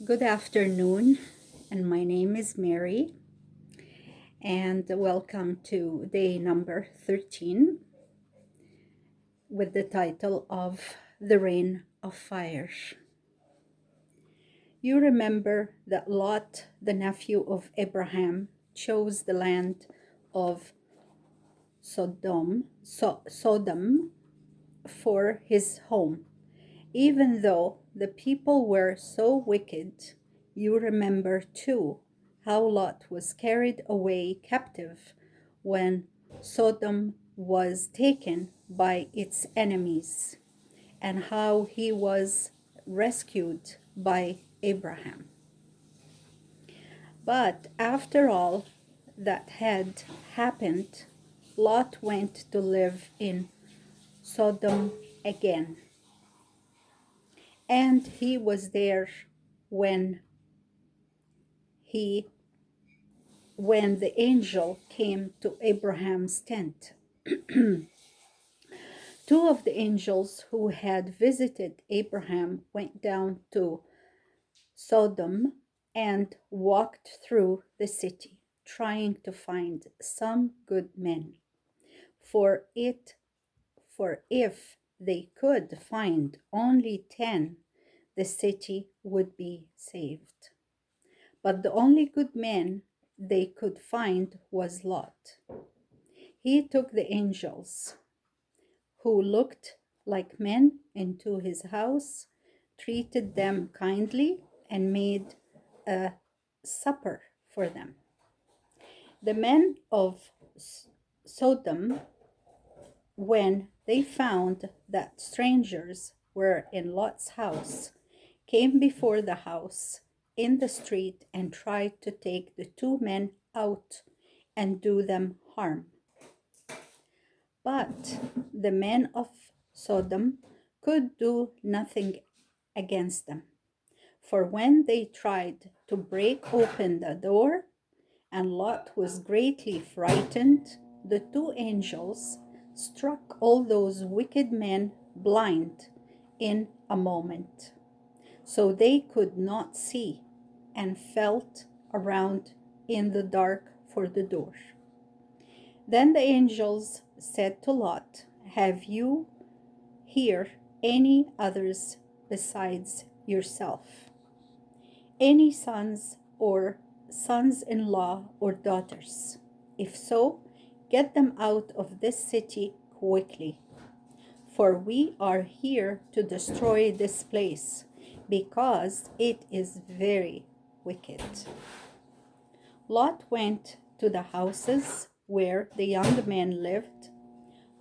Good afternoon, and my name is Mary, and welcome to day number 13 with the title of The Rain of Fire. You remember that Lot, the nephew of Abraham, chose the land of Sodom for his home. Even though the people were so wicked, you remember too how Lot was carried away captive when Sodom was taken by its enemies, and how he was rescued by Abraham. But after all that had happened, Lot went to live in Sodom again. And he was there when he when the angel came to Abraham's tent. Two of the angels who had visited Abraham went down to Sodom and walked through the city, trying to find some good men. For it for if they could find only 10, the city would be saved. But the only good man they could find was Lot. He took the angels, who looked like men, into his house, treated them kindly, and made a supper for them. The men of Sodom, when they found that strangers were in Lot's house, came before the house in the street and tried to take the two men out and do them harm. But the men of Sodom could do nothing against them. For when they tried to break open the door, and Lot was greatly frightened, the two angels struck all those wicked men blind in a moment, so they could not see, and felt around in the dark for the door. Then the angels said to Lot, "Have you here any others besides yourself? Any sons or sons-in-law or daughters? If so, get them out of this city quickly. For we are here to destroy this place, because it is very wicked." Lot went to the houses where the young men lived,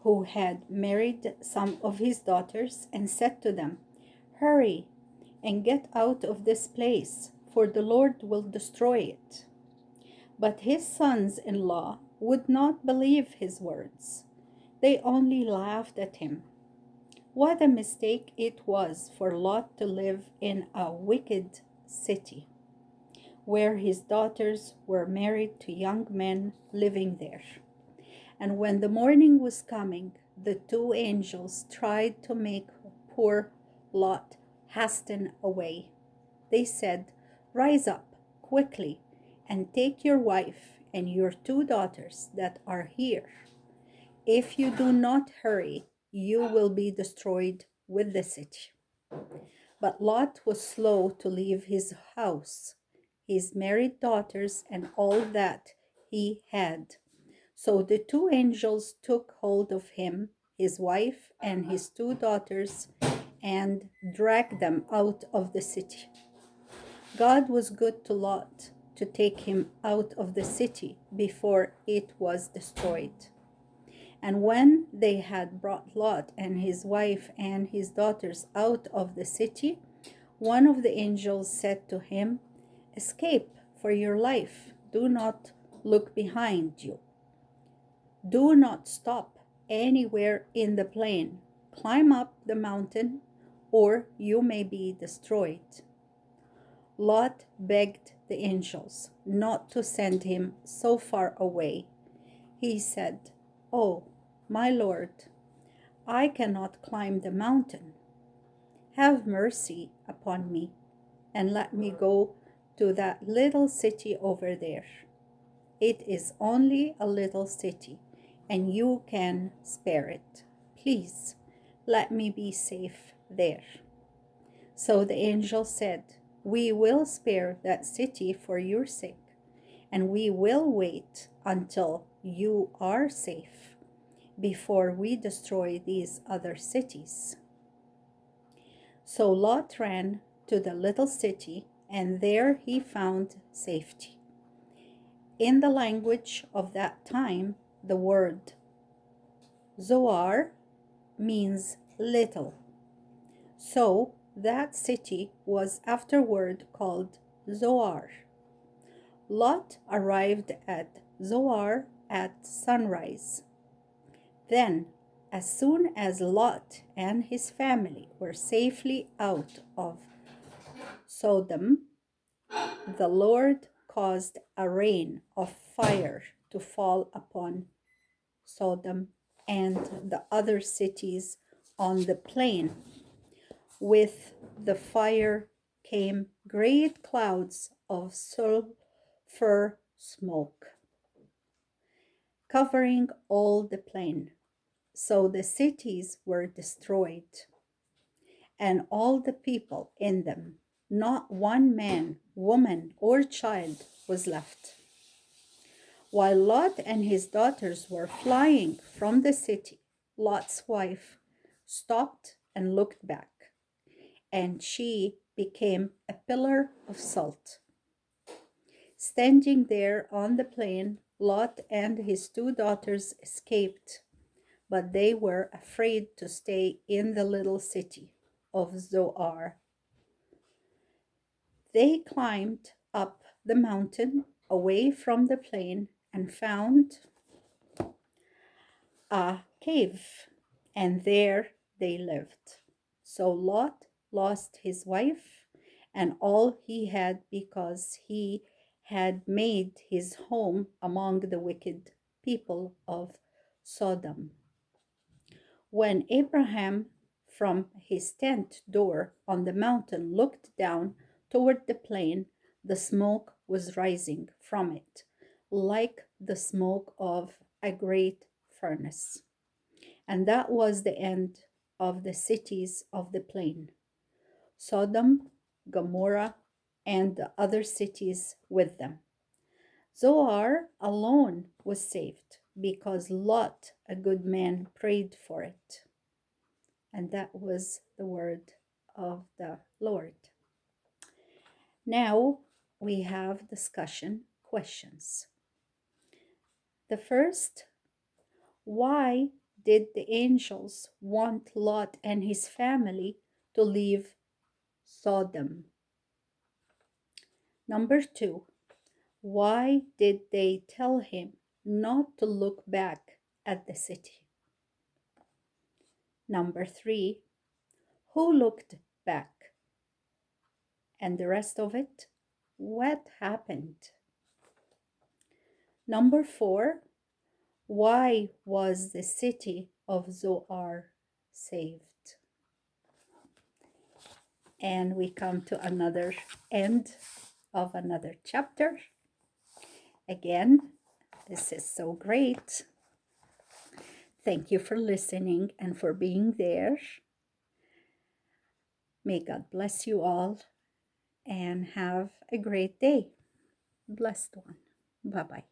who had married some of his daughters, and said to them, "Hurry and get out of this place, for the Lord will destroy it." But his sons-in-law would not believe his words. They only laughed at him. What a mistake it was for Lot to live in a wicked city, where his daughters were married to young men living there. And when the morning was coming, the two angels tried to make poor Lot hasten away. They said, "Rise up quickly and take your wife and your two daughters that are here. If you do not hurry, you will be destroyed with the city." But Lot was slow to leave his house, his married daughters, and all that he had. So the two angels took hold of him, his wife, and his two daughters, and dragged them out of the city. God was good to Lot to take him out of the city before it was destroyed. And when they had brought Lot and his wife and his daughters out of the city, one of the angels said to him, "Escape for your life. Do not look behind you. Do not stop anywhere in the plain. Climb up the mountain, or you may be destroyed." Lot begged the angels not to send him so far away. He said, "Oh, my Lord, I cannot climb the mountain. Have mercy upon me. and let me go to that little city over there. It is only a little city, and you can spare it. Please, let me be safe there." So the angel said, "We will spare that city for your sake, and we will wait until you are safe before we destroy these other cities." So Lot ran to the little city, and there he found safety. In the language of that time, the word Zoar means little. So that city was afterward called Zoar. Lot arrived at Zoar at sunrise. Then, as soon as Lot and his family were safely out of Sodom, the Lord caused a rain of fire to fall upon Sodom and the other cities on the plain. With the fire came great clouds of sulfur smoke, covering all the plain. So the cities were destroyed, and all the people in them. Not one man, woman, or child was left. While Lot and his daughters were flying from the city, Lot's wife stopped and looked back, and she became a pillar of salt. Standing there on the plain, Lot and his two daughters escaped, but they were afraid to stay in the little city of Zoar. They climbed up the mountain away from the plain and found a cave, and there they lived. So Lot lost his wife and all he had because he had made his home among the wicked people of Sodom. When Abraham from his tent door on the mountain looked down toward the plain, the smoke was rising from it, like the smoke of a great furnace. And that was the end of the cities of the plain, Sodom, Gomorrah, and the other cities with them. Zoar alone was saved because Lot, a good man, prayed for it. And that was the word of the Lord. Now we have discussion questions. The first, why did the angels want Lot and his family to leave Sodom? Number two, why did they tell him not to look back at the city? Number three, who looked back? And the rest of it, what happened? Number four, why was the city of Zoar saved? And we come to another end of another chapter. Again, this is so great. Thank you for listening and for being there. May God bless you all and have a great day. Blessed one. Bye-bye.